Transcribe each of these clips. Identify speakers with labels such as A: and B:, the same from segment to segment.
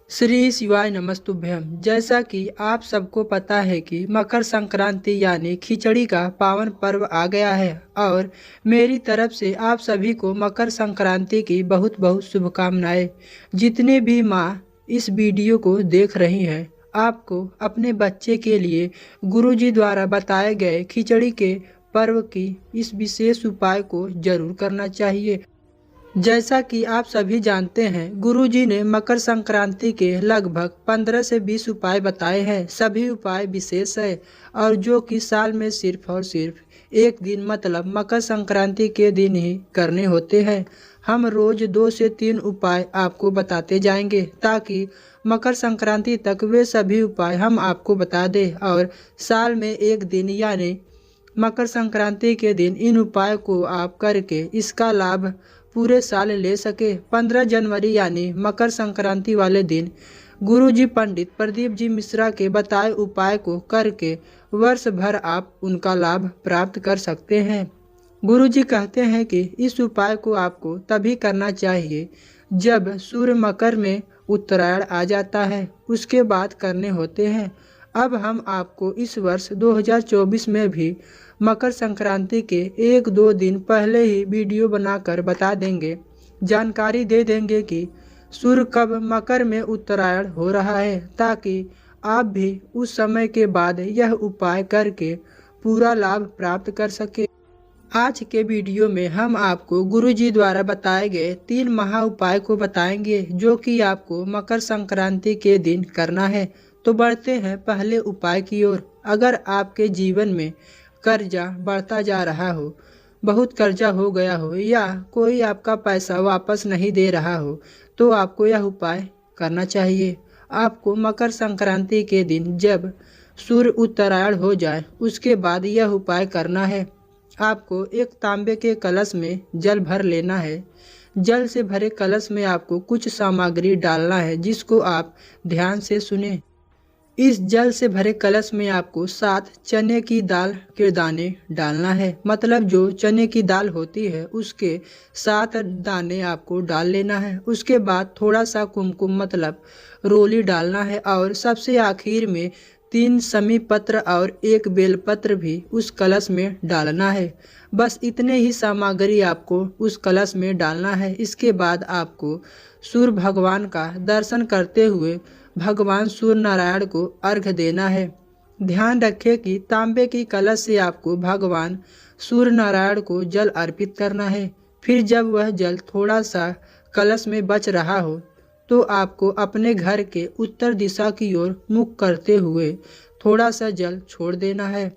A: श्री शिवाय नमस्तुभ्यम। जैसा कि आप सबको पता है कि मकर संक्रांति यानी खिचड़ी का पावन पर्व आ गया है और मेरी तरफ से आप सभी को मकर संक्रांति की बहुत बहुत शुभकामनाएं। जितने भी माँ इस वीडियो को देख रही हैं, आपको अपने बच्चे के लिए गुरुजी द्वारा बताए गए खिचड़ी के पर्व की इस विशेष उपाय को जरूर करना चाहिए। जैसा कि आप सभी जानते हैं, गुरुजी ने मकर संक्रांति के लगभग 15 से 20 उपाय बताए हैं। सभी उपाय विशेष है और जो कि साल में सिर्फ और सिर्फ एक दिन मतलब मकर संक्रांति के दिन ही करने होते हैं। हम रोज 2 से 3 उपाय आपको बताते जाएंगे ताकि मकर संक्रांति तक वे सभी उपाय हम आपको बता दें और साल में एक दिन यानी मकर संक्रांति के दिन इन उपाय को आप करके इसका लाभ पूरे साल ले सके। 15 जनवरी यानी मकर संक्रांति वाले दिन गुरुजी पंडित प्रदीप जी मिश्रा के बताए उपाय को करके वर्ष भर आप उनका लाभ प्राप्त कर सकते हैं। गुरुजी कहते हैं कि इस उपाय को आपको तभी करना चाहिए जब सूर्य मकर में उत्तरायण आ जाता है, उसके बाद करने होते हैं। अब हम आपको इस वर्ष 2024 में भी मकर संक्रांति के 1-2 दिन पहले ही वीडियो बनाकर बता देंगे, जानकारी दे देंगे कि सूर्य कब मकर में उत्तरायण हो रहा है, ताकि आप भी उस समय के बाद यह उपाय करके पूरा लाभ प्राप्त कर सके। आज के वीडियो में हम आपको गुरुजी द्वारा बताए गए 3 महा उपाय को बताएंगे जो कि आपको मकर संक्रांति के दिन करना है। तो बढ़ते हैं पहले उपाय की ओर। अगर आपके जीवन में कर्जा बढ़ता जा रहा हो, बहुत कर्जा हो गया हो या कोई आपका पैसा वापस नहीं दे रहा हो, तो आपको यह उपाय करना चाहिए। आपको मकर संक्रांति के दिन जब सूर्य उत्तरायण हो जाए उसके बाद यह उपाय करना है। आपको एक तांबे के कलश में जल भर लेना है। जल से भरे कलश में आपको कुछ सामग्री डालना है जिसको आप ध्यान से सुने। इस जल से भरे कलश में आपको 7 चने की दाल के दाने डालना है। मतलब जो चने की दाल होती है उसके 7 दाने आपको डाल लेना है। उसके बाद थोड़ा सा कुमकुम मतलब रोली डालना है और सबसे आखिर में 3 समी पत्र और 1 बेलपत्र भी उस कलश में डालना है। बस इतने ही सामग्री आपको उस कलश में डालना है। इसके बाद आपको सूर्य भगवान का दर्शन करते हुए भगवान सूर्य नारायण को अर्घ्य देना है। ध्यान रखें कि तांबे की कलश से आपको भगवान सूर्य नारायण को जल अर्पित करना है। फिर जब वह जल थोड़ा सा कलश में बच रहा हो तो आपको अपने घर के उत्तर दिशा की ओर मुख करते हुए थोड़ा सा जल छोड़ देना है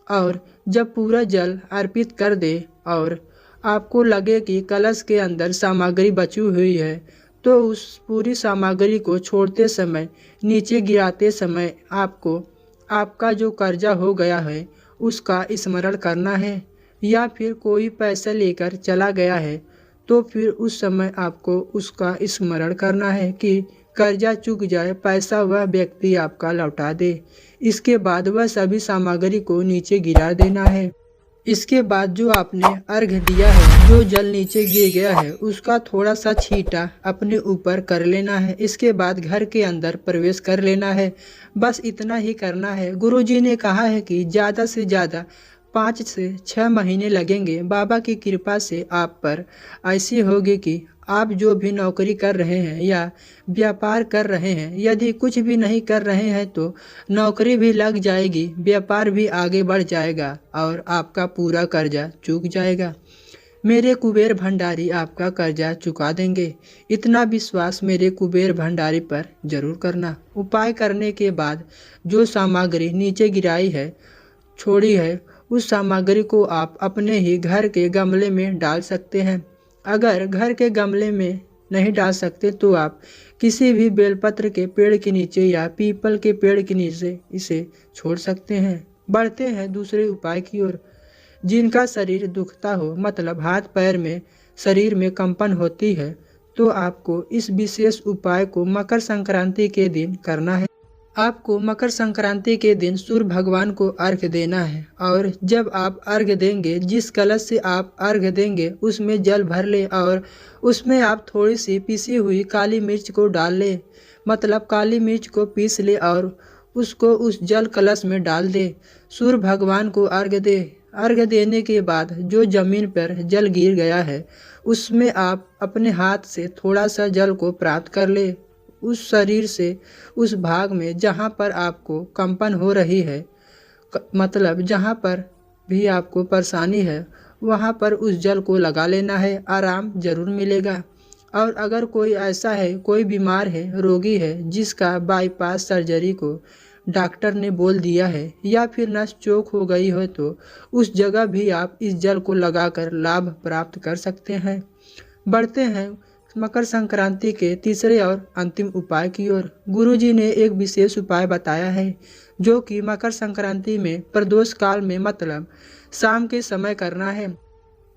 A: और जब पूरा जल अर्पित कर दे और आपको लगे कि कलश के अंदर सामग्री बची हुई है तो उस पूरी सामग्री को छोड़ते समय नीचे गिराते समय आपको आपका जो कर्जा हो गया है उसका स्मरण करना है। या फिर कोई पैसा लेकर चला गया है तो फिर उस समय आपको उसका स्मरण करना है कि कर्जा चूक जाए पैसा वह व्यक्ति आपका लौटा दे। इसके बाद वह सभी सामग्री को नीचे गिरा देना है। इसके बाद जो आपने अर्घ्य दिया है, जो जल नीचे गिर गया है, उसका थोड़ा सा छींटा अपने ऊपर कर लेना है। इसके बाद घर के अंदर प्रवेश कर लेना है। बस इतना ही करना है। गुरुजी ने कहा है कि ज़्यादा से ज़्यादा 5 से 6 महीने लगेंगे। बाबा की कृपा से आप पर ऐसी होगी कि आप जो भी नौकरी कर रहे हैं या व्यापार कर रहे हैं, यदि कुछ भी नहीं कर रहे हैं तो नौकरी भी लग जाएगी, व्यापार भी आगे बढ़ जाएगा और आपका पूरा कर्जा चूक जाएगा। मेरे कुबेर भंडारी आपका कर्जा चुका देंगे। इतना विश्वास मेरे कुबेर भंडारी पर जरूर करना। उपाय करने के बाद जो सामग्री नीचे गिराई है, छोड़ी है, उस सामग्री को आप अपने ही घर के गमले में डाल सकते हैं। अगर घर के गमले में नहीं डाल सकते तो आप किसी भी बेलपत्र के पेड़ के नीचे या पीपल के पेड़ के नीचे इसे छोड़ सकते हैं। बढ़ते हैं दूसरे उपाय की ओर। जिनका शरीर दुखता हो, मतलब हाथ पैर में शरीर में कंपन होती है, तो आपको इस विशेष उपाय को मकर संक्रांति के दिन करना है। आपको मकर संक्रांति के दिन सूर्य भगवान को अर्घ्य देना है और जब आप अर्घ्य देंगे, जिस कलश से आप अर्घ्य देंगे उसमें जल भर ले और उसमें आप थोड़ी सी पिसी हुई काली मिर्च को डाल ले। मतलब काली मिर्च को पीस ले और उसको उस जल कलश में डाल दे। सूर्य भगवान को अर्घ्य दे। अर्घ्य देने के बाद जो जमीन पर जल गिर गया है उसमें आप अपने हाथ से थोड़ा सा जल को प्राप्त कर ले। उस शरीर से उस भाग में जहाँ पर आपको कंपन हो रही है, मतलब जहाँ पर भी आपको परेशानी है वहाँ पर उस जल को लगा लेना है, आराम जरूर मिलेगा। और अगर कोई ऐसा है, कोई बीमार है, रोगी है जिसका बाईपास सर्जरी को डॉक्टर ने बोल दिया है या फिर नस चौक हो गई हो तो उस जगह भी आप इस जल को लगाकर लाभ प्राप्त कर सकते हैं। बढ़ते हैं मकर संक्रांति के तीसरे और अंतिम उपाय की ओर। गुरुजी ने एक विशेष उपाय बताया है जो कि मकर संक्रांति में प्रदोष काल में मतलब शाम के समय करना है।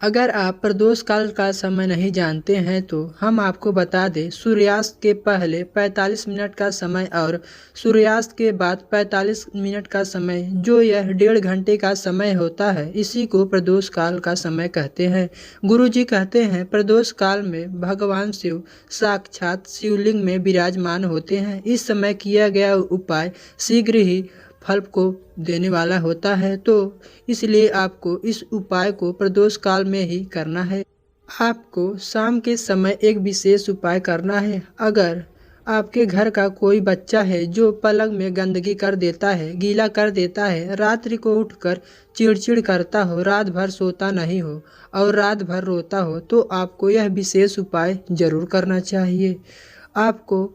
A: अगर आप प्रदोष काल का समय नहीं जानते हैं तो हम आपको बता दें, सूर्यास्त के पहले 45 मिनट का समय और सूर्यास्त के बाद 45 मिनट का समय, जो यह 1.5 घंटे का समय होता है, इसी को प्रदोष काल का समय कहते हैं। गुरुजी कहते हैं प्रदोष काल में भगवान शिव साक्षात शिवलिंग में विराजमान होते हैं। इस समय किया गया उपाय शीघ्र ही फल को देने वाला होता है, तो इसलिए आपको इस उपाय को प्रदोष काल में ही करना है। आपको शाम के समय एक विशेष उपाय करना है। अगर आपके घर का कोई बच्चा है जो पलंग में गंदगी कर देता है, गीला कर देता है, रात्रि को उठकर चिड़चिड़ करता हो, रात भर सोता नहीं हो और रात भर रोता हो, तो आपको यह विशेष उपाय जरूर करना चाहिए। आपको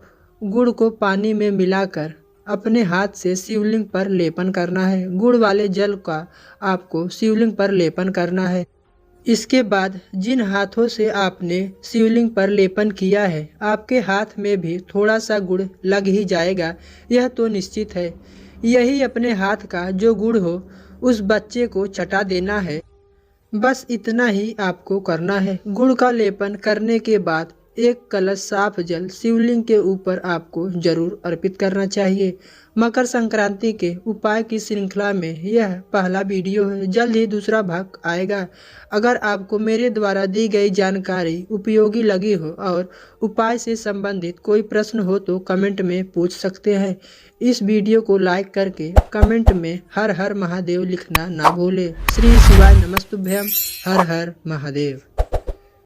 A: गुड़ को पानी में मिलाकर अपने हाथ से शिवलिंग पर लेपन करना है। गुड़ वाले जल का आपको शिवलिंग पर लेपन करना है। इसके बाद जिन हाथों से आपने शिवलिंग पर लेपन किया है, आपके हाथ में भी थोड़ा सा गुड़ लग ही जाएगा, यह तो निश्चित है। यही अपने हाथ का जो गुड़ हो उस बच्चे को चटा देना है। बस इतना ही आपको करना है। गुड़ का लेपन करने के बाद एक कलश साफ जल शिवलिंग के ऊपर आपको जरूर अर्पित करना चाहिए। मकर संक्रांति के उपाय की श्रृंखला में यह पहला वीडियो है, जल्द ही दूसरा भाग आएगा। अगर आपको मेरे द्वारा दी गई जानकारी उपयोगी लगी हो और उपाय से संबंधित कोई प्रश्न हो तो कमेंट में पूछ सकते हैं। इस वीडियो को लाइक करके कमेंट में हर हर महादेव लिखना ना भूले। श्री शिवाय नमस्तुभ्यम। हर हर महादेव।